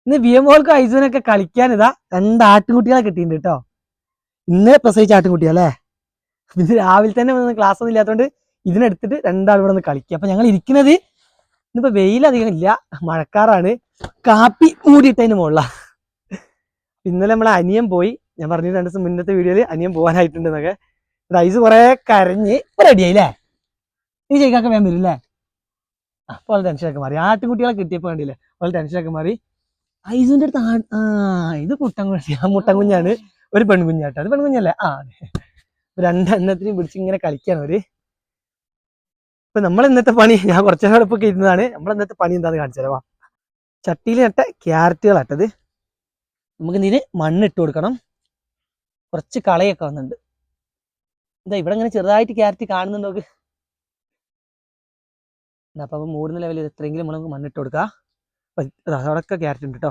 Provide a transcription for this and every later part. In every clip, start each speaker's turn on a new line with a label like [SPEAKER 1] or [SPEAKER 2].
[SPEAKER 1] ഇന്ന് ബിയമോൾക്കും ഐസുവിനൊക്കെ കളിക്കാൻ ഇതാ 2 ആട്ടുംകുട്ടികളെ കിട്ടിയിട്ടുണ്ട് കേട്ടോ. ഇന്ന് പ്രസവിച്ച ആട്ടുംകുട്ടിയല്ലേ. ഇത് രാവിലെ തന്നെ ക്ലാസ് ഒന്നും ഇല്ലാത്തതുകൊണ്ട് ഇതിനെടുത്തിട്ട് 2 ആൾ ഇവിടെ നിന്ന് കളിക്കുക. അപ്പൊ ഞങ്ങൾ ഇരിക്കുന്നത് ഇന്നിപ്പോ വെയിലധികം ഇല്ല, മഴക്കാറാണ്. കാപ്പി മൂടിയിട്ടതിന് മുകളിലാ. ഇന്നലെ നമ്മളെ അനിയൻ പോയി, ഞാൻ പറഞ്ഞു 2 ദിവസം മുന്നത്തെ വീഡിയോയിൽ അനിയൻ പോകാനായിട്ടുണ്ട് എന്നൊക്കെ. ഐസ് കുറെ കരഞ്ഞ് ഇപ്പൊ റെഡിയായില്ലേ. ഈ ചെയ്തൊക്കെ വേഗം വരും അല്ലേ. അപ്പൊ അവൾ ടെൻഷനൊക്കെ മാറി. ആട്ടുംകുട്ടികളെ കിട്ടിയപ്പോ കണ്ടില്ലേ, അവൾ ടെൻഷനൊക്കെ മാറി. ഐസുവിന്റെ അടുത്ത് ഇത് മുട്ടൻകുഞ്ഞാണ്, ഒരു പെൺകുഞ്ഞാട്ടോ. അത് പെൺകുഞ്ഞല്ലേ? 2 എണ്ണത്തിനെയും പിടിച്ച് ഇങ്ങനെ കളിക്കാണ് അവര്. ഇപ്പൊ നമ്മൾ ഇന്നത്തെ പണി, ഞാൻ കുറച്ചോടൊപ്പം ഇരുന്നതാണ്. നമ്മൾ ഇന്നത്തെ പണി എന്താന്ന് കാണിച്ചു തരാം. ചട്ടിയിൽ നട്ട ക്യാരറ്റുകളാട്ടത്. നമുക്ക് ഇതിന് മണ്ണിട്ട് കൊടുക്കണം. കുറച്ച് കളയൊക്കെ വന്നിട്ടുണ്ട്. എന്താ ഇവിടെ ഇങ്ങനെ ചെറുതായിട്ട് ക്യാരറ്റ് കാണുന്നുണ്ടോ? അപ്പൊ മൂടുന്ന ലെവലിൽ എത്രയെങ്കിലും നമുക്ക് മണ്ണിട്ട് കൊടുക്കാം. അവിടെയൊക്കെ ക്യാരറ്റ് ഉണ്ട് കേട്ടോ.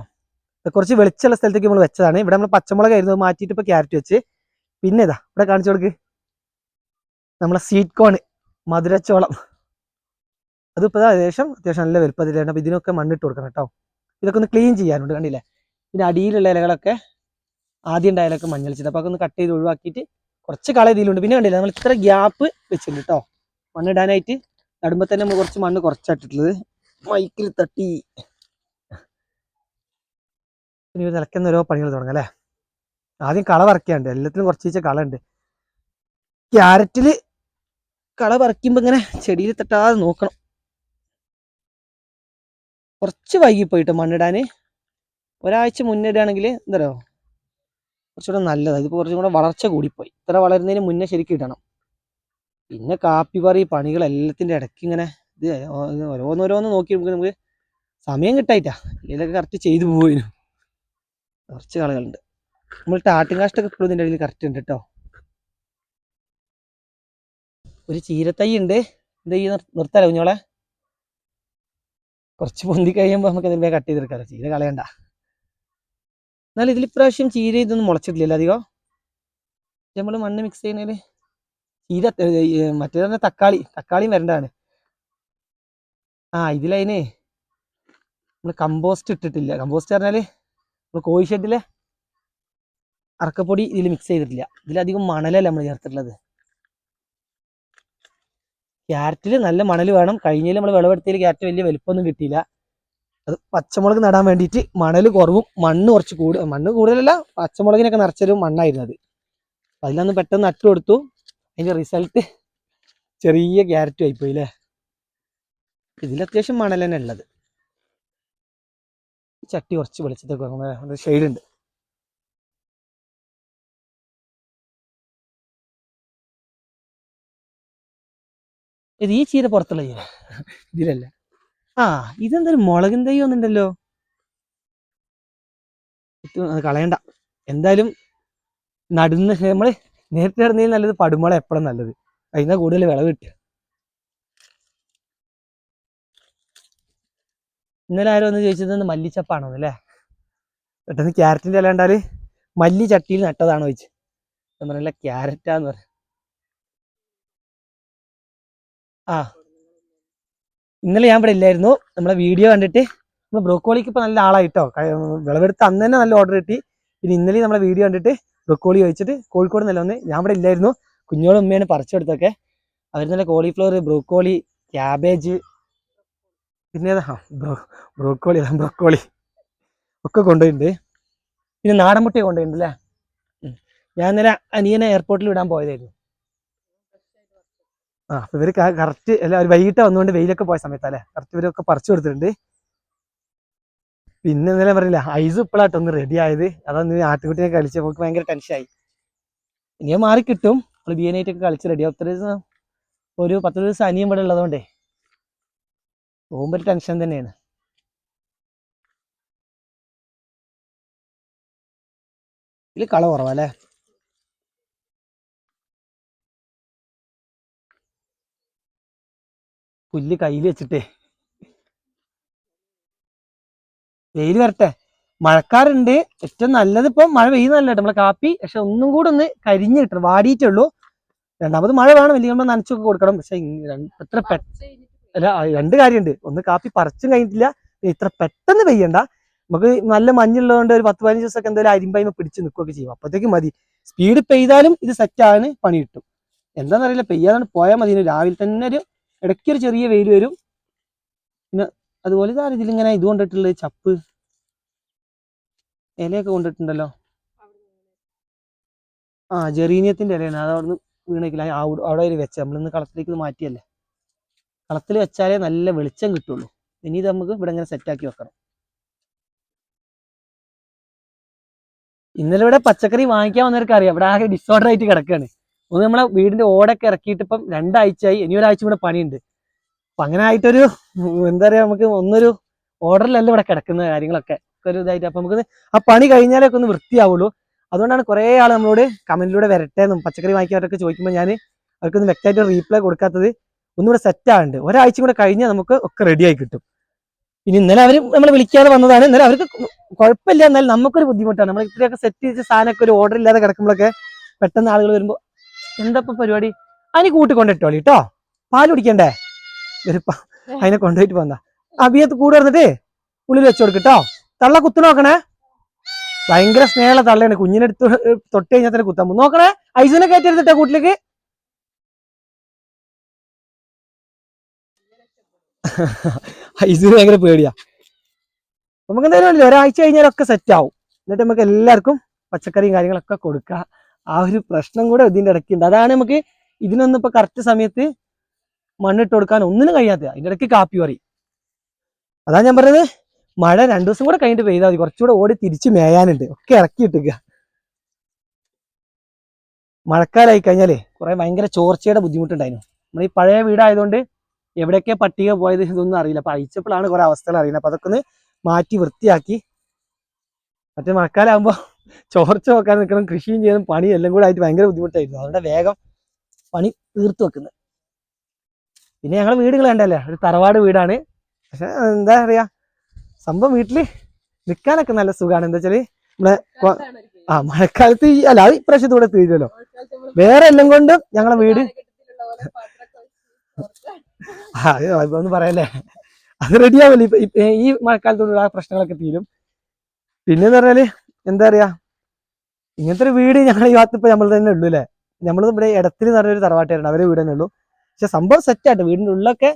[SPEAKER 1] കുറച്ച് വെളിച്ചുള്ള സ്ഥലത്തേക്ക് നമ്മൾ വെച്ചതാണ്. ഇവിടെ നമ്മൾ പച്ചമുളകായിരുന്നു, മാറ്റിയിട്ട് ഇപ്പൊ ക്യാരറ്റ് വെച്ച്. പിന്നെ ഇതാ ഇവിടെ കാണിച്ചു കൊടുക്ക്, നമ്മളെ സ്വീറ്റ് കോൺ, മധുരച്ചോളം. അതിപ്പോൾ അത്യാവശ്യം നല്ല വലുപ്പത്തിലാണ്. അപ്പൊ ഇതിനൊക്കെ മണ്ണിട്ട് കൊടുക്കണം കേട്ടോ. ഇതൊക്കെ ഒന്ന് ക്ലീൻ ചെയ്യാനുണ്ട്, കണ്ടില്ലേ. പിന്നെ അടിയിലുള്ള ഇലകളൊക്കെ ആദ്യം ഉണ്ടായാലൊക്കെ മഞ്ഞളിച്ചിട്ട്, അപ്പൊ അതൊന്ന് കട്ട് ചെയ്ത് ഒഴിവാക്കിയിട്ട് കുറച്ച് കള ഇതിലുണ്ട്. പിന്നെ കണ്ടില്ല, നമ്മൾ ഇത്ര ഗ്യാപ്പ് വെച്ചിട്ടുണ്ട് കേട്ടോ മണ്ണിടാനായിട്ട്. നടുമ്പോ തന്നെ നമ്മൾ കുറച്ച് മണ്ണ് കുറച്ചിട്ടുള്ളത്. മൈക്കിൽ തട്ടി ഇനി തിളക്കുന്ന ഓരോ പണികൾ തുടങ്ങാം അല്ലേ. ആദ്യം കള പറിക്കാണ്ട്, എല്ലാത്തിനും കുറച്ച് കള ഉണ്ട്. ക്യാരറ്റില് കള പറിക്കുമ്പോ ഇങ്ങനെ ചെടിയിൽ തട്ടാതെ നോക്കണം. കുറച്ച് വൈകിപ്പോയിട്ട് മണ്ണിടാന്. ഒരാഴ്ച മുന്നേ ഇടുകയാണെങ്കിൽ എന്താ പറയുക കുറച്ചുകൂടെ നല്ലതാണ്. ഇതിപ്പോൾ കുറച്ചും കൂടെ വളർച്ച കൂടിപ്പോയി. ഇത്ര വളരുന്നതിന് മുന്നേ ശരിക്കും ഇടണം. പിന്നെ കാപ്പി പറി പണികൾ എല്ലാത്തിൻ്റെ ഇടയ്ക്ക് ഇങ്ങനെ ഇത് ഓരോന്നോരോന്ന് നോക്കി നമുക്ക് സമയം കിട്ടായിട്ടാ. ഇതിലൊക്കെ കറക്റ്റ് ചെയ്തു പോയിന്. കുറച്ച് കളകളുണ്ട്. നമ്മൾ ടാട്ടും കാഷ്ടൊക്കെ ഇപ്പോഴും ഇതിൻ്റെ ഇടയിൽ കറക്റ്റ് ഉണ്ട് കേട്ടോ. ഒരു ചീരത്തൈ ഉണ്ട്. ഇത് ഈ നിർത്താലോ കുഞ്ഞോളെ. കുറച്ച് പൊന്തി കഴിയുമ്പോൾ നമുക്ക് ഇതിൻ്റെ കട്ട് ചെയ്തെടുക്കാമല്ലോ, ചീര കളയണ്ട. എന്നാലും ഇതിൽ ഇപ്രാവശ്യം ചീര ഇതൊന്നും മുളച്ചിട്ടില്ല അധികം. നമ്മൾ മണ്ണ് മിക്സ് ചെയ്യുന്നതിൽ ചീര മറ്റേ തന്നെ തക്കാളിയും വരേണ്ടതാണ്. ഇതിലതിന് നമ്മൾ കമ്പോസ്റ്റ് ഇട്ടിട്ടില്ല. കമ്പോസ്റ്റ് പറഞ്ഞാൽ നമ്മൾ കോഴിഷെഡിലെ അറക്കപ്പൊടി ഇതിൽ മിക്സ് ചെയ്തിട്ടില്ല. ഇതിലധികം മണലല്ല നമ്മൾ ചേർത്തിട്ടുള്ളത്. ക്യാരറ്റിൽ നല്ല മണൽ വേണം. കഴിഞ്ഞതിൽ നമ്മൾ വിളവെടുത്തതിൽ ക്യാരറ്റ് വലിയ വലുപ്പമൊന്നും കിട്ടിയില്ല. അത് പച്ചമുളക് നടാൻ വേണ്ടിയിട്ട് മണൽ കുറവും മണ്ണ് കുറച്ച് മണ്ണ് കൂടുതലല്ല, പച്ചമുളകിനൊക്കെ നിറച്ചൊരു മണ്ണായിരുന്നു അത്. അതിലൊന്ന് പെട്ടെന്ന് നട്ടു കൊടുത്തു. അതിൻ്റെ റിസൾട്ട് ചെറിയ ക്യാരറ്റും ആയിപ്പോയി അല്ലേ. ഇതിൽ അത്യാവശ്യം മണൽ തന്നെ ഉള്ളത്. ചട്ടി കുറച്ച് വെളിച്ചത്തൊക്കെ ഷെയ്ഡ് ഉണ്ട്. ഇത് ഈ ചീര പുറത്തുള്ള ചീര, ഇതിലല്ല. ഇതെന്തൊരു മുളകിൻ തൈ ഒന്നുണ്ടല്ലോ. അത് കളയണ്ട. എന്തായാലും നടുന്ന നമ്മള് നേരത്തെ നടന്നതിൽ നല്ലത് പടുമുള എപ്പോഴും നല്ലത്. അതിനാ കൂടുതൽ വിളവ് കിട്ടുക. ഇന്നലെ ആരോ ഒന്ന് ചോദിച്ചത് മല്ലിച്ചപ്പാണോ അല്ലേ. പെട്ടെന്ന് ക്യാരറ്റിന്റെ ഇല കണ്ടാല് മല്ലി ചട്ടിയിൽ നട്ടതാണോ ചോദിച്ചു. ഞാൻ പറഞ്ഞില്ല, ക്യാരറ്റാന്ന് പറഞ്ഞു. ഇന്നലെ ഞാൻ ഇവിടെ ഇല്ലായിരുന്നു. നമ്മളെ വീഡിയോ കണ്ടിട്ട് നമ്മൾ ബ്രോക്കോളിക്ക് ഇപ്പൊ നല്ല ആളായിട്ടോ. വിളവെടുത്ത് അന്ന് തന്നെ നല്ല ഓർഡർ കിട്ടി. പിന്നെ ഇന്നലെ നമ്മളെ വീഡിയോ കണ്ടിട്ട് ബ്രോക്കോളി ചോദിച്ചിട്ട് കോഴിക്കോട് നല്ല വന്ന് ഞാൻ ഇവിടെ ഇല്ലായിരുന്നു. കുഞ്ഞോളും ഉമ്മയാണ് പറിച്ചെടുത്തൊക്കെ. അവർ നല്ല കോളിഫ്ലവർ, ബ്രോക്കോളി, ക്യാബേജ്, പിന്നെ ബ്രോക്കോളി ഒക്കെ കൊണ്ടുപോയിട്ടുണ്ട്. പിന്നെ നാടൻ മുട്ടയെ കൊണ്ടുപോയിട്ടുണ്ട് അല്ലേ. ഞാൻ ഇന്നലെ അനിയനെ എയർപോർട്ടിൽ വിടാൻ പോയതായിരുന്നു. അപ്പൊ ഇവര് കറക്റ്റ് അല്ല, ഒരു വൈകിട്ട് വന്നുകൊണ്ട് വെയിലൊക്കെ പോയ സമയത്തല്ലേ കറക്റ്റ് ഇവരൊക്കെ പറിച്ചു കൊടുത്തിട്ടുണ്ട്. പിന്നെ ഇന്നലെ പറഞ്ഞില്ല, ഐസ് ഇപ്പോഴായിട്ടൊന്ന് റെഡി ആയത്. അതൊന്ന് ആട്ടുകുട്ടിനെ കളിച്ച് നമുക്ക് ഭയങ്കര ടെൻഷനായി. ഇനിയും മാറി കിട്ടും. നമ്മൾ ബിയനായിട്ടൊക്കെ കളിച്ച് റെഡിയാവും. ഒത്തിരി ദിവസം ഒരു 10 ദിവസം അനിയൻ ഇവിടെ ഉള്ളതുകൊണ്ടേ പോകുമ്പോൾ ഒരു ടെൻഷൻ തന്നെയാണ്. ഇതിൽ കള കുറവല്ലേ. പുല്ല് കയ്യിൽ വെച്ചിട്ടേ വെയിൽ വരട്ടെ. മഴക്കാറുണ്ട്. ഏറ്റവും നല്ലത് ഇപ്പം മഴ പെയ്യുന്നതല്ല നമ്മളെ കാപ്പി. പക്ഷെ ഒന്നും കൂടെ ഒന്ന് കരിഞ്ഞ് കിട്ടണം, വാടിയിട്ടുള്ളൂ. രണ്ടാമത് മഴ വേണം, വലിയ നമ്മൾ നനച്ചൊക്കെ കൊടുക്കണം. പക്ഷെ ഇത്ര അല്ല, 2 കാര്യമുണ്ട്. ഒന്ന് കാപ്പി പറിച്ചും കഴിഞ്ഞിട്ടില്ല, ഇത്ര പെട്ടെന്ന് പെയ്യണ്ട. നമുക്ക് നല്ല മഞ്ഞുള്ളതുകൊണ്ട് ഒരു 10-15 ദിവസമൊക്കെ എന്തായാലും അരിമ്പൈമ പിടിച്ച് നിൽക്കുകയൊക്കെ ചെയ്യും. അപ്പോഴത്തേക്ക് മതി. സ്പീഡ് പെയ്താലും ഇത് സെറ്റാണ്, പണി കിട്ടും. എന്താണെന്നറിയില്ല, പെയ്യാതാണ് പോയാൽ മതി. രാവിലെ തന്നെ ഒരു ഇടയ്ക്കൊരു ചെറിയ വെയിൽ വരും. പിന്നെ അതുപോലെ ഇതാണ് ഇതിലിങ്ങനെ ഇത് കൊണ്ടിട്ടുള്ളത്, ചപ്പ് ഇലയൊക്കെ കൊണ്ടിട്ടുണ്ടല്ലോ. ജെറീനിയത്തിന്റെ ഇലയാണ്. അത് അവിടുന്ന് വീണേക്കില്ല. അവിടെ ഒരു വെച്ച നമ്മളിന്ന് കളത്തിലേക്ക് മാറ്റിയല്ലേ. കളത്തിൽ വെച്ചാലേ നല്ല വെളിച്ചം കിട്ടുള്ളൂ. ഇനി ഇത് നമുക്ക് ഇവിടെ ഇങ്ങനെ സെറ്റാക്കി വെക്കണം. ഇന്നലെ ഇവിടെ പച്ചക്കറി വാങ്ങിക്കാൻ വന്നവർക്ക് അറിയാം, ഇവിടെ ആകെ ഡിസോർഡർ ആയിട്ട് കിടക്കുകയാണ്. ഒന്ന് നമ്മളെ വീടിന്റെ ഓടൊക്കെ ഇറക്കിയിട്ട് ഇപ്പം 2 ആഴ്ചയായി. ഇനി ഒരാഴ്ച കൂടെ പണിയുണ്ട്. അപ്പൊ അങ്ങനെ ആയിട്ടൊരു എന്താ പറയാ, നമുക്ക് ഒന്നൊരു ഓർഡറിലല്ല ഇവിടെ കിടക്കുന്ന കാര്യങ്ങളൊക്കെ ഒരു ഇതായിട്ട്. അപ്പൊ നമുക്ക് ആ പണി കഴിഞ്ഞാലൊക്കെ ഒന്ന് വൃത്തിയാവുള്ളൂ. അതുകൊണ്ടാണ് കുറെ ആൾ നമ്മളോട് കമന്റിലൂടെ വരട്ടേന്നും പച്ചക്കറി വാങ്ങിക്കാനൊക്കെ ചോദിക്കുമ്പോൾ ഞാൻ അവർക്കൊന്ന് വ്യക്തമായിട്ട് റീപ്ലൈ കൊടുക്കാത്തത്. ഒന്നുകൂടെ സെറ്റ് ആവുന്നുണ്ട്. ഒരാഴ്ച കൂടെ കഴിഞ്ഞാൽ നമുക്ക് ഒക്കെ റെഡി ആയി കിട്ടും. ഇനി ഇന്നലെ അവർ നമ്മളെ വിളിക്കാതെ വന്നതാണ്. ഇന്നലെ അവർക്ക് കുഴപ്പമില്ല, എന്നാലും നമുക്കൊരു ബുദ്ധിമുട്ടാണ്. നമ്മൾ ഇത്രയൊക്കെ സെറ്റ് ചെയ്ത സാധനമൊക്കെ ഒരു ഓർഡർ ഇല്ലാതെ കിടക്കുമ്പോഴൊക്കെ പെട്ടെന്ന് ആളുകൾ വരുമ്പോൾ എന്താ ഇപ്പൊ പരിപാടി, അതിന് കൂട്ടിക്കൊണ്ടിട്ടോളി കേട്ടോ, പാല് കുടിക്കണ്ടേ, അതിനെ കൊണ്ടുപോയിട്ട് പോന്നാ അബിയത്ത് കൂടെ വന്നിട്ട് ഉള്ളിൽ വെച്ചു കൊടുക്കട്ടോ. തള്ള കുത്തു നോക്കണേ, ഭയങ്കര സ്നേഹമുള്ള തള്ളയാണ്. കുഞ്ഞിനെടുത്ത് തൊട്ട് കഴിഞ്ഞാൽ തന്നെ കുത്താൻ പോകും. നോക്കണേ, ഐസിനെ കയറ്റിയെടുത്തിട്ടാ കൂട്ടിലേക്ക്. ഐസിന് ഭയങ്കര പേടിയാ. നമുക്ക് എന്തായാലും ഒരാഴ്ച കഴിഞ്ഞാലൊക്കെ സെറ്റ് ആവും. എന്നിട്ട് നമുക്ക് എല്ലാവർക്കും പച്ചക്കറിയും കാര്യങ്ങളൊക്കെ കൊടുക്കുക. ആ ഒരു പ്രശ്നം കൂടെ ഇതിന്റെ ഇടയ്ക്കുണ്ട്. അതാണ് നമുക്ക് ഇതിനൊന്നും ഇപ്പൊ കറക്റ്റ് സമയത്ത് മണ്ണിട്ട് കൊടുക്കാൻ ഒന്നിനും കഴിയാത്ത. അതിന്റെ ഇടയ്ക്ക് കാപ്പി പറയും. അതാ ഞാൻ പറഞ്ഞത്, മഴ 2 ദിവസം കൂടെ കഴിഞ്ഞിട്ട് പെയ്താൽ മതി. കുറച്ചുകൂടെ ഓടി തിരിച്ച് മേയാനുണ്ട്, ഒക്കെ ഇറക്കിയിട്ടിക്കുക. മഴക്കാലമായി കഴിഞ്ഞാലേ കുറെ ഭയങ്കര ചോർച്ചയുടെ ബുദ്ധിമുട്ടുണ്ടായിരുന്നു. നമ്മൾ ഈ പഴയ വീടായതുകൊണ്ട് എവിടെയൊക്കെ പട്ടിക പോയത് ഇതൊന്നും അറിയില്ല. അപ്പൊ അയച്ചപ്പോഴാണ് കുറെ അവസ്ഥകൾ അറിയുന്നത്. അപ്പൊ അതൊക്കെ ഒന്ന് മാറ്റി വൃത്തിയാക്കി. മറ്റേ മഴക്കാലാകുമ്പോൾ ചോർച്ച നോക്കാൻ നിൽക്കണം, കൃഷിയും ചെയ്യണം, പണി എല്ലാം കൂടെ ആയിട്ട് ഭയങ്കര ബുദ്ധിമുട്ടായിരുന്നു. അതുകൊണ്ട് വേഗം പണി തീർത്തു വെക്കുന്നത്. പിന്നെ ഞങ്ങളെ വീടുകൾ കണ്ടല്ലേ, ഒരു തറവാട് വീടാണ്. പക്ഷെ എന്താ പറയാ, സംഭവം വീട്ടില് നിൽക്കാനൊക്കെ നല്ല സുഖമാണ്. എന്താ വെച്ചാല് നമ്മളെ മഴക്കാലത്ത് അല്ല, അത് ഇപ്രാവശ്യത്ത് കൂടെ തീരുമല്ലോ. വേറെ എല്ലാം കൊണ്ടും ഞങ്ങളെ വീട് ഒന്നും പറയല്ലേ, അത് റെഡിയാവല്ലോ. ഈ മഴക്കാലത്തോടുള്ള ആ പ്രശ്നങ്ങളൊക്കെ തീരും. പിന്നെന്ന് പറഞ്ഞാല് എന്താ പറയാ, ഇങ്ങനത്തെ ഒരു വീട് ഞങ്ങൾ ഈ ഭാഗത്ത് ഇപ്പൊ നമ്മൾ തന്നെ ഉള്ളൂ അല്ലേ. നമ്മൾ ഇവിടെ ഇടത്തിൽ എന്ന് പറഞ്ഞൊരു തറവാട്ടായിരുന്നു, അവരെ വീട് തന്നെ ഉള്ളൂ. പക്ഷെ സംഭവം സെറ്റായിട്ട് വീടിന്റെ ഉള്ളൊക്കെ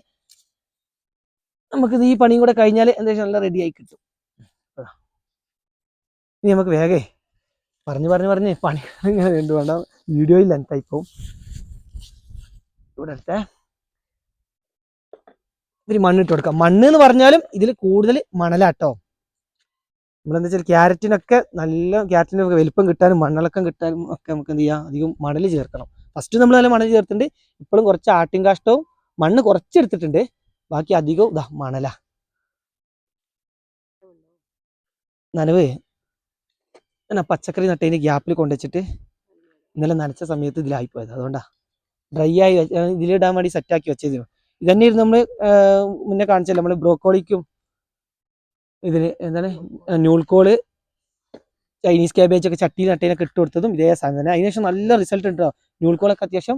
[SPEAKER 1] നമുക്ക് ഈ പണിയും കൂടെ കഴിഞ്ഞാൽ എന്താ നല്ല റെഡി ആയി കിട്ടും. ഇനി നമുക്ക് വേഗേ പറഞ്ഞ് പണി ഇങ്ങനെ വേണ്ട വേണ്ട വീഡിയോയിൽ ലെങ്തായി പോവും. ഇവിടെ അടുത്ത ഇതിൽ മണ്ണിട്ട് കൊടുക്കാം. മണ്ണ് എന്ന് പറഞ്ഞാലും ഇതിൽ കൂടുതൽ മണലാട്ടോ. നമ്മളെന്താ വെച്ചാൽ ക്യാരറ്റിനൊക്കെ വലിപ്പം കിട്ടാനും മണ്ണിളക്കം കിട്ടാനും ഒക്കെ നമുക്ക് എന്ത് ചെയ്യാം, അധികം മണൽ ചേർക്കണം. ഫസ്റ്റ് നമ്മൾ നല്ല മണൽ ചേർത്തിട്ടുണ്ട്. ഇപ്പോഴും കുറച്ച് ആട്ടിൻ കാഷ്ടവും മണ്ണ് കുറച്ചെടുത്തിട്ടുണ്ട്. ബാക്കി അധികവും മണല. നനവ് പച്ചക്കറി നട്ടതിന് ഗ്യാപ്പിൽ കൊണ്ടുവച്ചിട്ട് ഇന്നലെ നനച്ച സമയത്ത് ഇതിലായിപ്പോയത്. അതുകൊണ്ടാ ഡ്രൈ ആയി ഇതിലിടാൻ വേണ്ടി സെറ്റാക്കി വെച്ചതിന്. ഇതന്നെ ഇരുന്ന് നമ്മൾ മുന്നേ കാണിച്ചല്ലോ, നമ്മൾ ബ്രോക്കോളിക്കും ഇതിന് എന്താണ് ന്യൂൾക്കോള്, ചൈനീസ് ക്യാബേജ് ഒക്കെ ചട്ടി നട്ടതിനൊക്കെ ഇട്ട് കൊടുത്തതും ഇതേ സാധനം തന്നെ. അതിനുശേഷം നല്ല റിസൾട്ട് ഉണ്ടോ. ന്യൂൾക്കോളൊക്കെ അത്യാവശ്യം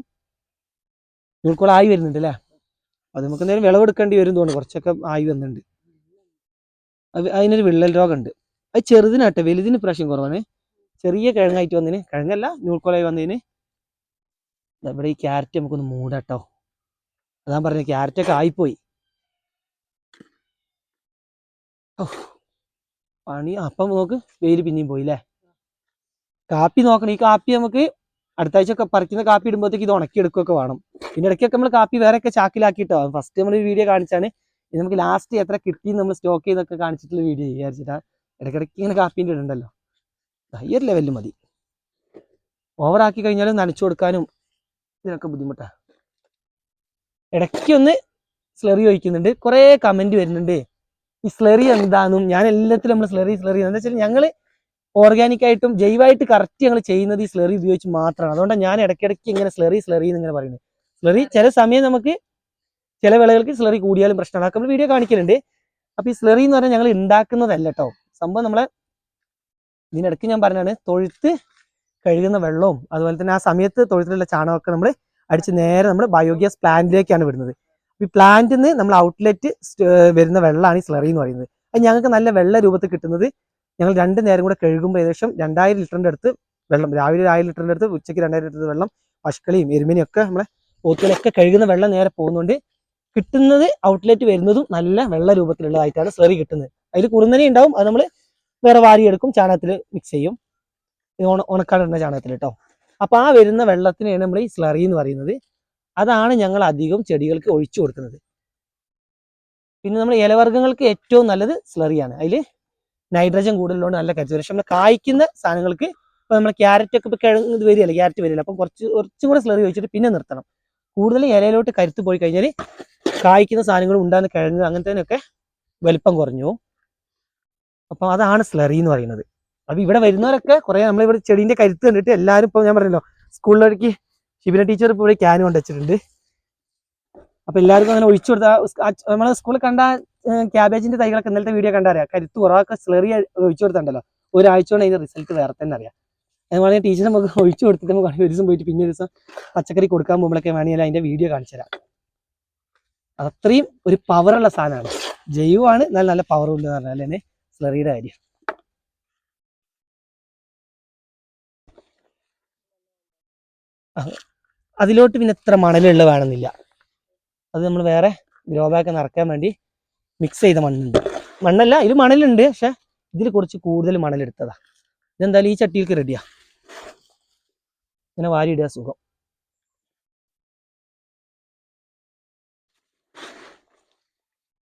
[SPEAKER 1] ന്യൂൾക്കോളായി വരുന്നുണ്ട് അല്ലേ. അത് നമുക്ക് എന്തെങ്കിലും വിളവെടുക്കേണ്ടി വരും തോന്നുന്നു. കുറച്ചൊക്കെ ആയി വന്നിട്ടുണ്ട്. അതിനൊരു വിള്ളൽ രോഗമുണ്ട്. അത് ചെറുതിനാട്ടെ, വലുതിന് പ്രാവശ്യം കുറവാണ്. ചെറിയ കിഴങ്ങായിട്ട് വന്നതിന്, കിഴങ്ങല്ല ന്യൂൾക്കോളായി വന്നതിന്. ഇവിടെ ഈ ക്യാരറ്റ് നമുക്കൊന്ന് മൂടാട്ടോ. അതാ പറഞ്ഞത്, ക്യാരറ്റൊക്കെ ആയിപ്പോയി. പണി അപ്പം നോക്ക്, വെയിൽ പിന്നെയും പോയില്ലേ. കാപ്പി നോക്കണം. ഈ കാപ്പി നമുക്ക് അടുത്ത ആഴ്ച ഒക്കെ പറിക്കുന്ന കാപ്പി ഇടുമ്പോഴത്തേക്ക് ഇത് ഉണക്കി എടുക്കുകയൊക്കെ വേണം. പിന്നെ ഇടയ്ക്കൊക്കെ നമ്മൾ കാപ്പി വേറെയൊക്കെ ചാക്കിലാക്കിയിട്ടോ. ഫസ്റ്റ് നമ്മൾ വീഡിയോ കാണിച്ചാണ്. ഇത് നമുക്ക് ലാസ്റ്റ് എത്ര കിട്ടി നമ്മൾ സ്റ്റോക്ക് ചെയ്തൊക്കെ കാണിച്ചിട്ടുള്ള വീഡിയോ വിചാരിച്ചിട്ടാ. ഇടയ്ക്കിടയ്ക്ക് ഇങ്ങനെ കാപ്പീൻ്റെ ഇടണ്ടല്ലോ. ഈ ഒരു ലെവലിൽ മതി. ഓവറാക്കി കഴിഞ്ഞാലും നനച്ചു കൊടുക്കാനും ഇതിനൊക്കെ ബുദ്ധിമുട്ടാണ്. ഇടയ്ക്കൊന്ന് സ്ലറി ഒഴിക്കുന്നുണ്ട്. കുറേ കമന്റ് വരുന്നുണ്ട് ഈ സ്ലറി എന്താണെന്നും. ഞാൻ എല്ലാത്തിലും നമ്മൾ സ്ലറി എന്താ വെച്ചാൽ ഞങ്ങൾ ഓർഗാനിക്കായിട്ടും ജൈവമായിട്ട് കറക്റ്റ് ഞങ്ങൾ ചെയ്യുന്നത് ഈ സ്ലറി ഉപയോഗിച്ച് മാത്രമാണ്. അതുകൊണ്ടാണ് ഞാൻ ഇടയ്ക്കിടയ്ക്ക് ഇങ്ങനെ സ്ലറി എന്നിങ്ങനെ പറയുന്നത്. സ്ലറി ചില സമയം നമുക്ക് ചില വിളകൾക്ക് സ്ലറി കൂടിയാലും പ്രശ്നമാണ്. നമ്മൾ വീഡിയോ കാണിക്കുന്നുണ്ട്. അപ്പൊ ഈ സ്ലറി എന്ന് പറഞ്ഞാൽ ഞങ്ങൾ ഉണ്ടാക്കുന്നതല്ല കേട്ടോ. സംഭവം നമ്മളെ ഇതിനിടയ്ക്ക് ഞാൻ പറഞ്ഞാണ്, തൊഴുത്ത് കഴുകുന്ന വെള്ളവും അതുപോലെ തന്നെ ആ സമയത്ത് തൊഴുത്തിലുള്ള ചാണകമൊക്കെ നമ്മൾ അടിച്ച് നേരെ നമ്മൾ ബയോഗ്യാസ് പ്ലാന്റിലേക്കാണ് വിടുന്നത്. ഈ പ്ലാന്റിൽ നിന്ന് നമ്മൾ ഔട്ട്ലെറ്റ് വരുന്ന വെള്ളമാണ് ഈ സ്ലറി എന്ന് പറയുന്നത്. അത് ഞങ്ങൾക്ക് നല്ല വെള്ള രൂപത്തിൽ കിട്ടുന്നത് ഞങ്ങൾ 2 നേരം കൂടെ കഴുകുമ്പോൾ ഏകദേശം 2000 ലിറ്ററിൻ്റെ അടുത്ത് വെള്ളം, രാവിലെ 1000 ലിറ്ററിൻ്റെ അടുത്ത്, ഉച്ചയ്ക്ക് 2000 ലിറ്റർ വെള്ളം. പശുക്കളെയും എരുമിനെയും ഒക്കെ നമ്മളെ പോത്തുകളൊക്കെ കഴുകുന്ന വെള്ളം നേരെ പോകുന്നുണ്ട്. കിട്ടുന്നത് ഔട്ട്ലെറ്റ് വരുന്നതും നല്ല വെള്ള രൂപത്തിലുള്ളതായിട്ടാണ് സ്ലറി കിട്ടുന്നത്. അതിൽ കുറുനരി ഉണ്ടാവും, അത് നമ്മൾ വേറെ വാരിയെടുക്കും, ചാണകത്തിൽ മിക്സ് ചെയ്യും, ഉണക്കാടുന്ന ചാണകത്തിൽ കേട്ടോ. അപ്പോൾ ആ വരുന്ന വെള്ളത്തിനെയാണ് നമ്മൾ ഈ സ്ലറി എന്ന് പറയുന്നത്. അതാണ് ഞങ്ങൾ അധികം ചെടികൾക്ക് ഒഴിച്ചു കൊടുക്കുന്നത്. പിന്നെ നമ്മൾ ഇലവർഗ്ഗങ്ങൾക്ക് ഏറ്റവും നല്ലത് സ്ലറിയാണ്. അതിൽ നൈട്രജൻ കൂടുതലുകൊണ്ട് നല്ല കരുത്ത്. പക്ഷെ നമ്മൾ കായ്ക്കുന്ന സാധനങ്ങൾക്ക് ഇപ്പോൾ നമ്മൾ ക്യാരറ്റ് ഒക്കെ ഇപ്പോൾ കിഴങ്ങ് വരികയല്ല, ക്യാരറ്റ് വരില്ല, അപ്പം കുറച്ചും കൂടെ സ്ലറി ഒഴിച്ചിട്ട് പിന്നെ നിർത്തണം. കൂടുതൽ ഇലയിലോട്ട് കരുത്ത് പോയി കഴിഞ്ഞാൽ കായ്ക്കുന്ന സാധനങ്ങൾ ഉണ്ടാകുന്ന കിഴങ്ങ് അങ്ങനത്തേനൊക്കെ വലിപ്പം കുറഞ്ഞു. അപ്പം അതാണ് സ്ലറി എന്ന് പറയുന്നത്. അപ്പം ഇവിടെ വരുന്നവരൊക്കെ കുറേ നമ്മളിവിടെ ചെടീൻ്റെ കരുത്ത് കണ്ടിട്ട് എല്ലാവരും ഇപ്പോൾ ഞാൻ പറഞ്ഞല്ലോ സ്കൂളിലേക്ക് ഷിബിന ടീച്ചർ ഇപ്പോൾ ഇവിടെ ക്യാൻ കൊണ്ട് വെച്ചിട്ടുണ്ട്. അപ്പം എല്ലാവർക്കും അങ്ങനെ ഒഴിച്ചു കൊടുത്താൽ നമ്മളെ സ്കൂളിൽ കണ്ട ക്യാബേജിൻ്റെ തൈകളൊക്കെ ഇന്നലത്തെ വീഡിയോ കണ്ടറിയാം, കരുത്ത് കുറവൊക്കെ സ്ലറി ഒഴിച്ചു കൊടുത്തിട്ടുണ്ടല്ലോ, ഒരാഴ്ച കൊണ്ട് അതിൻ്റെ റിസൾട്ട് വേറെ തന്നെ അറിയാം. അതുപോലെ ടീച്ചർ നമുക്ക് ഒഴിച്ചു കൊടുത്തിട്ട് നമുക്ക് ഒരു ദിവസം പോയിട്ട് പിന്നെ ഒരു ദിവസം പച്ചക്കറി കൊടുക്കാൻ പോകുമ്പോഴൊക്കെ വേണമെങ്കിൽ അതിൻ്റെ വീഡിയോ കാണിച്ചു തരാം. അത്രയും ഒരു പവറുള്ള സാധനമാണ്, ജൈവമാണ്, നല്ല നല്ല പവറുണ്ട് എന്ന് പറഞ്ഞാൽ തന്നെ സ്ലറിയുടെ കാര്യം. അതിലോട്ട് പിന്നെ എത്ര മണലുള്ള വേണമെന്നില്ല, അത് നമ്മൾ വേറെ ഗ്രോ ബാഗ് നിറയ്ക്കാൻ വേണ്ടി മിക്സ് ചെയ്ത മണ്ണുണ്ട്. മണ്ണല്ല, ഇതിൽ മണലുണ്ട്, പക്ഷെ ഇതിൽ കുറച്ച് കൂടുതൽ മണലെടുത്തതാ. ഇതെന്തായാലും ഈ ചട്ടിയിലേക്ക് റെഡിയാ, ഇങ്ങനെ വാരിയിടുക സുഖം.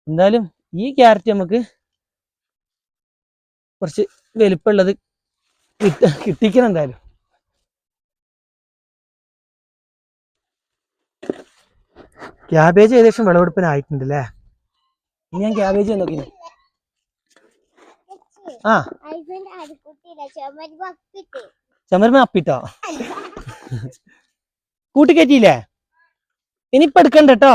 [SPEAKER 1] എന്തായാലും ഈ ക്യാരറ്റ് നമുക്ക് കുറച്ച് വലിപ്പമുള്ളത് കിട്ടിക്കണം എന്തായാലും. ക്യാബേജ് ഏകദേശം വിളവെടുപ്പിനായിട്ടുണ്ട് അല്ലേ? ഞാൻ ക്യാബേജ് നോക്കി. ആ ചമരമ അപ്പിട്ടോ കൂട്ടിക്കയറ്റിയില്ലേ? ഇനിയിപ്പ എടുക്കണ്ട കേട്ടോ.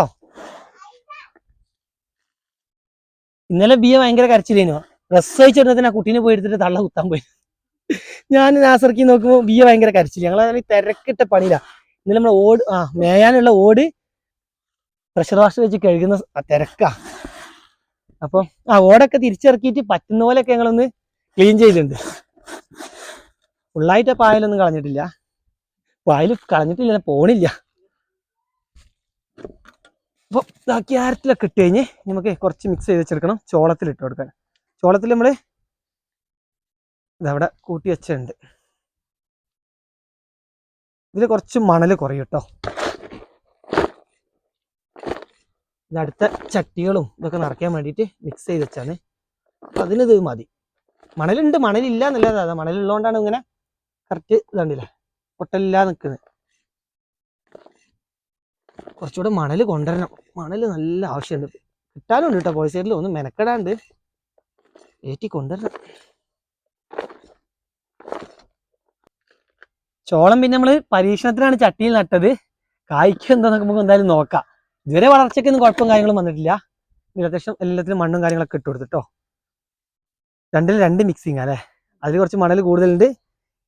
[SPEAKER 1] ഇന്നലെ ബിയ ഭയങ്കര കരച്ചില്ലേനോ, ഡ്രസ് അയച്ചിരുന്നതിന് ആ കുട്ടീനെ പോയി എടുത്തിട്ട് തള്ള കുത്താൻ പോയി. ഞാൻ നാസർക്കി നോക്കുമ്പോൾ ബിയ ഭയങ്കര കരച്ചില്ല. ഞങ്ങൾ തിരക്കിട്ട പണിയില്ല. ഇന്നലെ നമ്മൾ മേയാനുള്ള ഓട് പ്രഷർ വാഷർ വെച്ച് കഴുകുന്ന തിരക്കാ. അപ്പം ഓടൊക്കെ തിരിച്ചിറക്കിയിട്ട് പറ്റുന്ന പോലെയൊക്കെ ഞങ്ങളൊന്ന് ക്ലീൻ ചെയ്തിട്ടുണ്ട്. ഫുള്ളായിട്ട് പായലൊന്നും കളഞ്ഞിട്ടില്ല, പായൽ കളഞ്ഞിട്ടില്ല, പോണില്ല. അപ്പോൾ ക്യാരറ്റിലൊക്കെ ഇട്ട് കഴിഞ്ഞ് നമുക്ക് കുറച്ച് മിക്സ് ചെയ്ത് വെച്ചെടുക്കണം, ചോളത്തിൽ ഇട്ട് കൊടുക്കാൻ. ചോളത്തിൽ നമ്മൾ ഇതവിടെ കൂട്ടി വെച്ചിട്ടുണ്ട്. ഇതിൽ കുറച്ച് മണൽ കുറയും കേട്ടോ. ഇതടുത്ത ചട്ടികളും ഇതൊക്കെ നിറയ്ക്കാൻ വേണ്ടിയിട്ട് മിക്സ് ചെയ്ത് വെച്ചാണ്. അപ്പം അതിനിത് മതി. മണലുണ്ട്, മണലില്ല എന്നല്ലാതെ, അതാ മണലുള്ളതുകൊണ്ടാണ് ഇങ്ങനെ കറക്റ്റ് ഇതാണ്ടില്ലേ പൊട്ടലില്ലാ നിൽക്കുന്നത്. കുറച്ചുകൂടെ മണൽ കൊണ്ടുവരണം, മണൽ നല്ല ആവശ്യമുണ്ട്, കിട്ടാനും ഉണ്ട് കേട്ടോ. പോയ സൈഡിൽ ഒന്നും മെനക്കെടാണ്ട് ഏറ്റി കൊണ്ടുവരണം. ചോളം പിന്നെ നമ്മൾ പരീക്ഷണത്തിനാണ് ചട്ടിയിൽ നട്ടത്, കായ്ക്ക് എന്താന്നൊക്കെ നമുക്ക് എന്തായാലും നോക്കാം. ഇതുവരെ വളർച്ചയ്ക്കൊന്നും കുഴപ്പം കാര്യങ്ങളും വന്നിട്ടില്ല. അത്യാവശ്യം എല്ലാത്തിലും മണ്ണും കാര്യങ്ങളൊക്കെ ഇട്ട് കൊടുത്തിട്ടോ. 2 മിക്സിങ് അല്ലേ, അതിൽ കുറച്ച് മണൽ കൂടുതലുണ്ട്.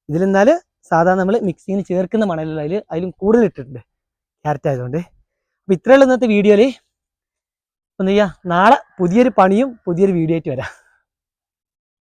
[SPEAKER 1] ഇതിലെന്നാൽ സാധാരണ നമ്മൾ മിക്സിങ്ങിന് ചേർക്കുന്ന മണലുള്ള അതിലും കൂടുതൽ ഇട്ടിട്ടുണ്ട് ക്യാരറ്റ് ആയതുകൊണ്ട്. അപ്പോൾ ഇത്രയുള്ള ഇന്നത്തെ വീഡിയോയിൽ. എന്താ ചെയ്യുക, നാളെ പുതിയൊരു പണിയും പുതിയൊരു വീഡിയോ ആയിട്ട് വരാം.